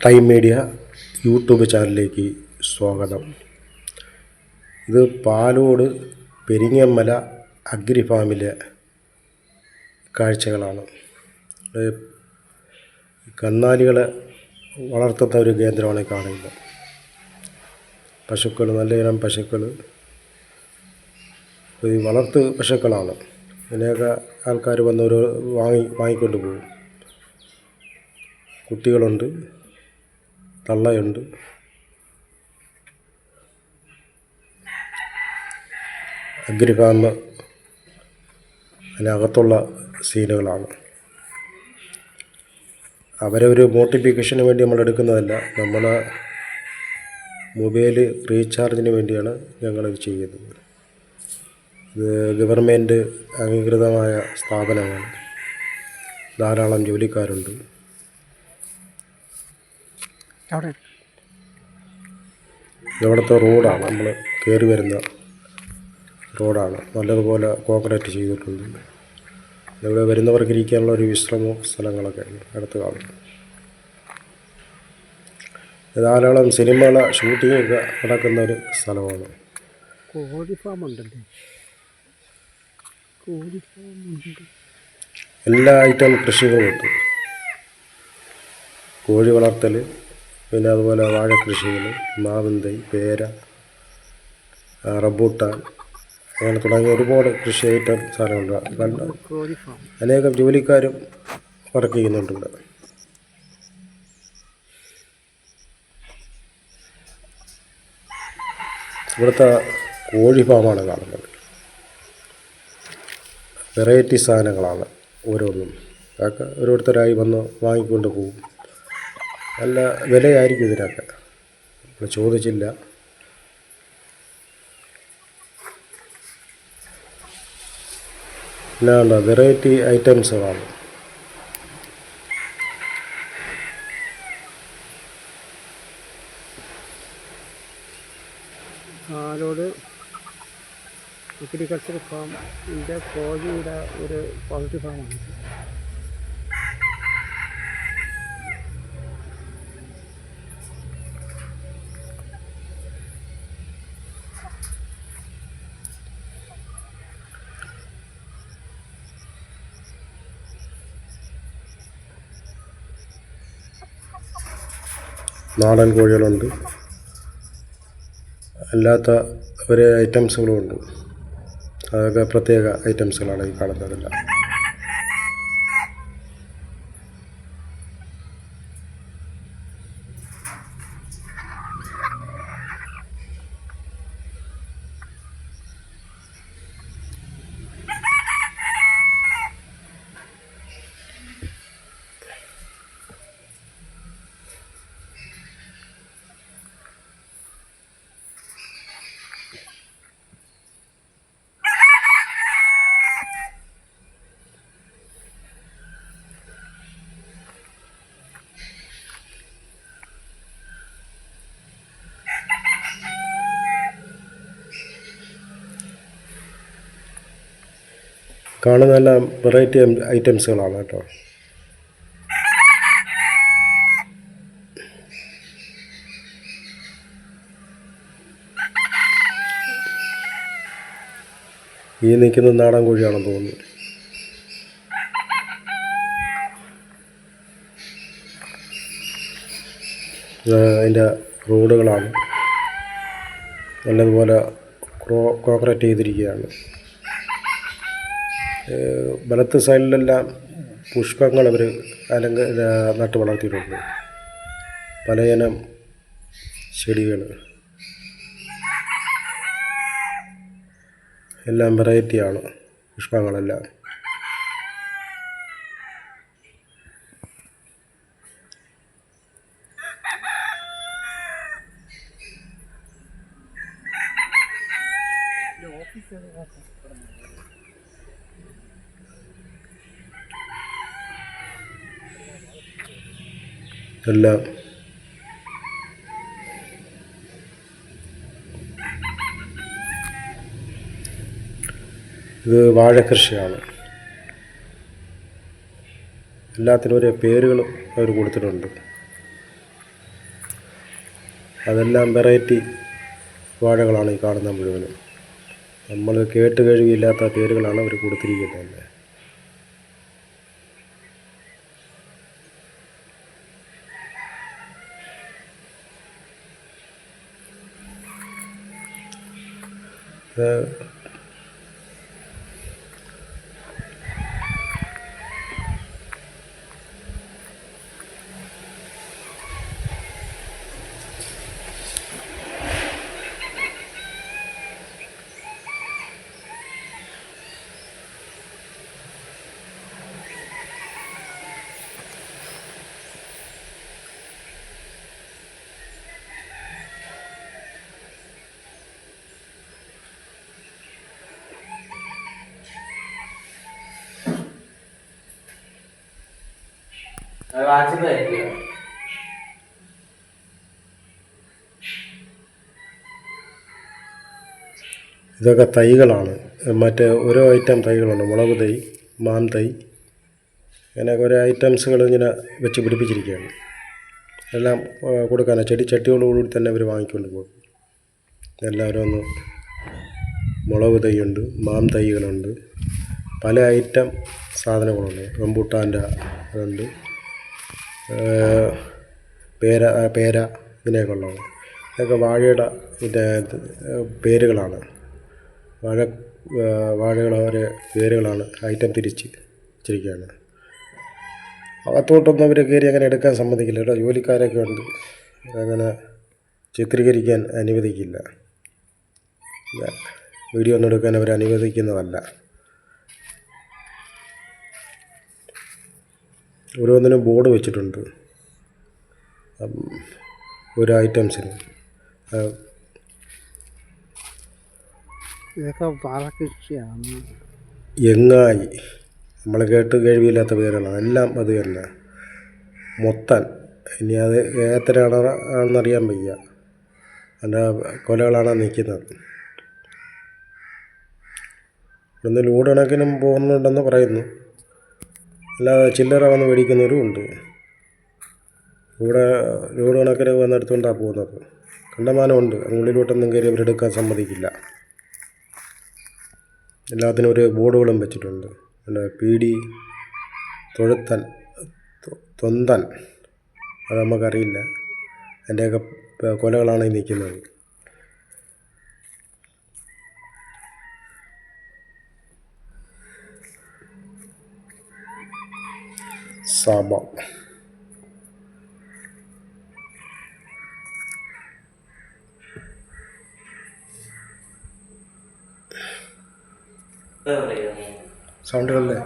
Time media YouTube ചാനലിലേക്ക് സ്വാഗതം. ഇത് പാലോട് പെരിങ്ങമല അഗ്രി ഫാമിലെ കാഴ്ചകളാണ്. കന്നാലികളെ വളർത്തുന്ന ഒരു കേന്ദ്രമാണ് കാണുന്നത്. പശുക്കൾ, നല്ല ഇനം പശുക്കൾ, ഈ വളർത്ത് പശുക്കളാണ്. ഇതിനെയൊക്കെ ആൾക്കാർ വന്നവർ വാങ്ങിക്കൊണ്ട് പോകും. കുട്ടികളുണ്ട്, തള്ളയുണ്ട്. അഗ്രി ഫാം അതിനകത്തുള്ള സീനുകളാണ്. അവരെ ഒരു മോട്ടിഫിക്കേഷന് വേണ്ടി നമ്മൾ എടുക്കുന്നതല്ല, നമ്മളെ മൊബൈൽ റീചാർജിന് വേണ്ടിയാണ് ഞങ്ങളിത് ചെയ്യുന്നത്. ഇത് ഗവൺമെൻറ് അംഗീകൃതമായ സ്ഥാപനമാണ്. ധാരാളം ജോലിക്കാരുണ്ട്. ഇവിടുത്തെ റോഡാണ്, നമ്മൾ കയറി വരുന്ന റോഡാണ്. നല്ലതുപോലെ കോൺക്രീറ്റ് ചെയ്തിട്ടുണ്ട്. ഇവിടെ വരുന്നവർക്ക് ഇരിക്കാനുള്ള ഒരു വിശ്രമ സ്ഥലങ്ങളൊക്കെ അടുത്ത് കാണും. ധാരാളം സിനിമകളെ ഷൂട്ടിംഗ് ഒക്കെ നടക്കുന്ന ഒരു സ്ഥലമാണ്. കോഴി ഫാം ഉണ്ടല്ലേ? എല്ലാ ഐറ്റം കൃഷികളുമുണ്ട്. കോഴി വളർത്തൽ, പിന്നെ അതുപോലെ വാഴക്കൃഷികൾ, മാവിൻ തൈ, പേര, റംബൂട്ടാൻ, അങ്ങനെ തുടങ്ങിയ ഒരുപാട് കൃഷി ഐറ്റം സാധനങ്ങളുണ്ട്. അനേകം ജോലിക്കാരും വർക്ക് ചെയ്യുന്നുണ്ട് ഇവിടെ. ഇവിടുത്തെ കോഴി ഫാമാണ് കാണുന്നത്. വെറൈറ്റി സാധനങ്ങളാണ് ഓരോന്നും. അതൊക്കെ ഓരോരുത്തരായി വന്ന് വാങ്ങിക്കൊണ്ട് പോകും. നല്ല വിലയായിരിക്കും ഇതിനൊക്കെ, നമ്മൾ ചോദിച്ചില്ല. അല്ലാണ്ട് വെറൈറ്റി ഐറ്റംസുകളാണ്. പാലോട് അഗ്രികൾച്ചർ ഫാമിൻ്റെ കോഴിയുടെ ഒരു പൗൾട്രി ഫാമാണ്. നാടൻ കോഴികളുണ്ട്, അല്ലാത്ത ഒരു ഐറ്റംസുകളും ഉണ്ട്. അതൊക്കെ പ്രത്യേക ഐറ്റംസുകളാണ് ഈ കാണുന്നതെല്ലാം. കാണുന്നതെല്ലാം വെറൈറ്റി ഐറ്റംസുകളാണ് കേട്ടോ. ഈ നിൽക്കുന്ന നാടൻ കോഴിയാണെന്ന് തോന്നുന്നു. അതിൻ്റെ റോഡുകളാണ് നല്ലതുപോലെ കോൺക്രീറ്റ് ചെയ്തിരിക്കുകയാണ്. വലത്ത് സൈഡിലെല്ലാം പുഷ്പങ്ങൾ അവർ നട്ട് വളർത്തിയിട്ടുണ്ട്. പലയിനം ചെടികൾ, എല്ലാം വെറൈറ്റിയാണ് പുഷ്പങ്ങളെല്ലാം. എല്ലാം ഇത് വാഴക്കൃഷിയാണ്. എല്ലാത്തിനും ഒരേ പേരുകൾ അവർ കൊടുത്തിട്ടുണ്ട്. അതെല്ലാം വെറൈറ്റി വാഴകളാണ് ഈ കാണുന്ന മുഴുവനും. നമ്മൾ കേട്ട് കഴിവില്ലാത്ത പേരുകളാണ് അവർ കൊടുത്തിരിക്കുന്നത്. ഇതൊക്കെ തൈകളാണ്. മറ്റേ ഓരോ ഐറ്റം തൈകളുണ്ട്. മുളക് തൈ, മാം തൈ, അങ്ങനെ ഓരോ ഐറ്റംസുകൾ ഇങ്ങനെ വെച്ച് പിടിപ്പിച്ചിരിക്കുകയാണ്. എല്ലാം കൊടുക്കാനാണ്. ചട്ടിയോടുകൂടി തന്നെ അവർ വാങ്ങിക്കൊണ്ട് പോകും. എല്ലാവരും ഒന്ന് മുളക് തൈയുണ്ട്, മാം തൈകളുണ്ട്, പല ഐറ്റം സാധനങ്ങളുണ്ട്. റംബൂട്ടാൻ്റെ അതുണ്ട്, പേര ഇങ്ങനെയൊക്കെ ഉള്ളത്. ഇതൊക്കെ വാഴയുടെ പേരുകളാണ്. വാഴകൾ ഓരോ പേരുകളാണ്. ഐറ്റം തിരിച്ച് വെച്ചിരിക്കുകയാണ്. അകത്തോട്ടൊന്നും അവർ കയറി അങ്ങനെ എടുക്കാൻ സമ്മതിക്കില്ല കേട്ടോ. ജോലിക്കാരൊക്കെ ഉണ്ട്, അങ്ങനെ ചിത്രീകരിക്കാൻ അനുവദിക്കില്ല. വീഡിയോ ഒന്നും എടുക്കാൻ അവർ അനുവദിക്കുന്നതല്ല. ഓരോന്നിനും ബോർഡ് വെച്ചിട്ടുണ്ട് ഓരോ ഐറ്റംസിന്. ഇതൊക്കെ വാഴക്കൃഷിയാണ്. എങ്ങായി, നമ്മൾ കേട്ട് കേൾവിയില്ലാത്ത പേരുകളാണ് എല്ലാം. അത് തന്നെ മൊത്തൻ. ഇനി അത് ഏത്തരാണെന്നറിയാൻ വയ്യ. അതിൻ്റെ കൊലകളാണ് നിൽക്കുന്നത്. ഇന്ന് ലോഡ് കണക്കിനും പോകുന്നുണ്ടെന്ന് പറയുന്നു. അല്ലാതെ ചില്ലറ വന്ന് മേടിക്കുന്നവരും ഉണ്ട്. ഇവിടെ ലോഡ് കണക്കിന് വന്നെടുത്തുകൊണ്ടാണ് പോകുന്നത്. കണ്ടമാനമുണ്ട്. ഉള്ളിലോട്ടൊന്നും കയറി അവരെടുക്കാൻ സമ്മതിക്കില്ല. എല്ലാത്തിനും ഒരു ബോർഡുകളും വെച്ചിട്ടുണ്ട്. പിന്നെ പീടി, തൊഴുത്തൻ, തൊന്തൻ, അത് നമുക്കറിയില്ല. അതിൻ്റെയൊക്കെ കൊലകളാണ് ഈ നിൽക്കുന്നത്. സാബ, സൗണ്ടുകളല്ലേ.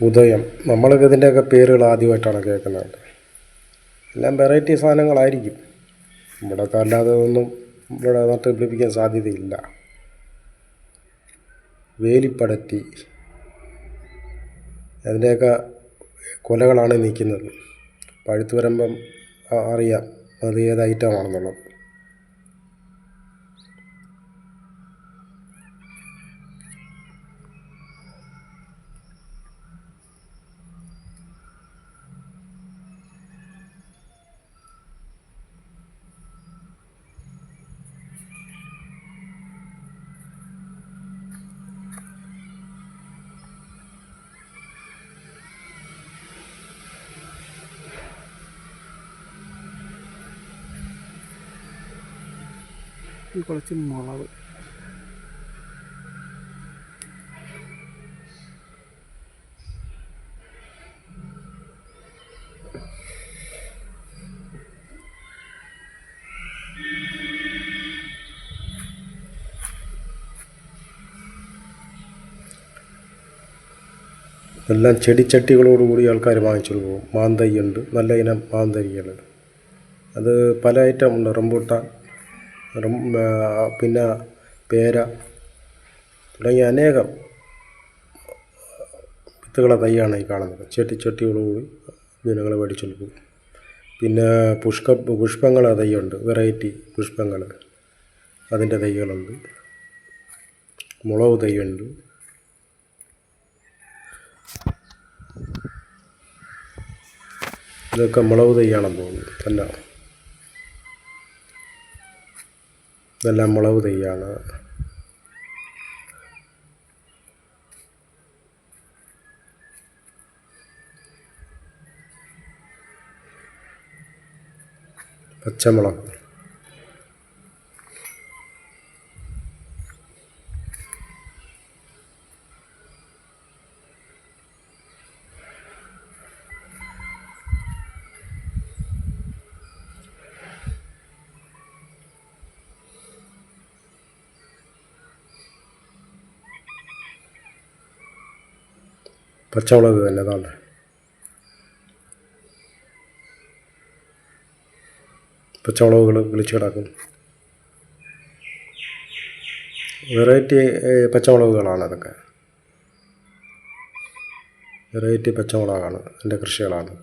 ഉദയം. നമ്മളൊക്കെ ഇതിൻ്റെയൊക്കെ പേരുകൾ ആദ്യമായിട്ടാണ് കേൾക്കുന്നത്. എല്ലാം വെറൈറ്റി സാധനങ്ങളായിരിക്കും. ഇവിടെയൊക്കെ അല്ലാതെ ഒന്നും ഇവിടെ നട്ട് പിടിപ്പിക്കാൻ സാധ്യതയില്ല. വേലിപ്പടത്തി, അതിൻ്റെയൊക്കെ കൊലകളാണ് നിൽക്കുന്നത്. പഴുത്ത് വരുമ്പം അറിയാം അത് ഏത് ഐറ്റമാണെന്നുള്ളത്. ഈ കുറച്ച് മുളക്. എല്ലാം ചെടിച്ചട്ടികളോടുകൂടി ആൾക്കാർ വാങ്ങിച്ചുകൊണ്ട് പോകും. മാന്തൈയുണ്ട്, നല്ല ഇനം മാന്തൈകൾ. അത് പല ഐറ്റം ഉണ്ട്. റംബൂട്ടാൻ, പിന്നെ പേര തുടങ്ങിയ അനേകം വിത്തുകളെ തൈയാണ് ഈ കാണുന്നത്. ചെടിച്ചട്ടികളോടുകൂടി ജനങ്ങൾ മേടിച്ചുകൊണ്ട് പോകും. പിന്നെ പുഷ്പങ്ങളെ തൈയുണ്ട്, വെറൈറ്റി പുഷ്പങ്ങൾ, അതിൻ്റെ തൈകളുണ്ട്. മുളക് തൈയുണ്ട്. ഇതൊക്കെ മുളക് തൈയാണെന്ന് തോന്നുന്നു. ഇതെല്ലാം മുളക് തൈയാണ്. പച്ചമുളക്, പച്ചമുളക് തന്നെ അതാണ്. പച്ചമുളകുകൾ വിളിച്ച് കിടക്കും. വെറൈറ്റി പച്ചമുളകുകളാണ് അതൊക്കെ. വെറൈറ്റി പച്ചമുളകാണ്, എൻ്റെ കൃഷികളാണ്.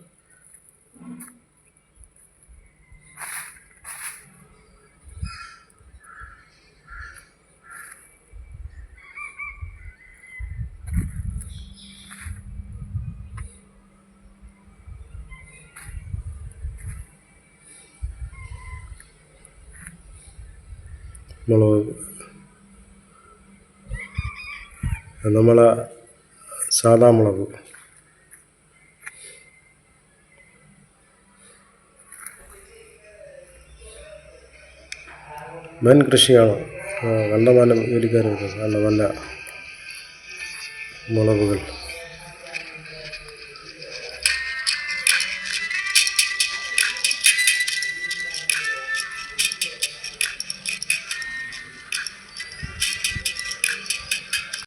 മുളക് നമ്മളെ സാദാ മുളക്, വൻ കൃഷിയാണ്. കണ്ടമാനം ജോലിക്കാർ വരുന്നത്. നല്ല നല്ല മുളകുകൾ.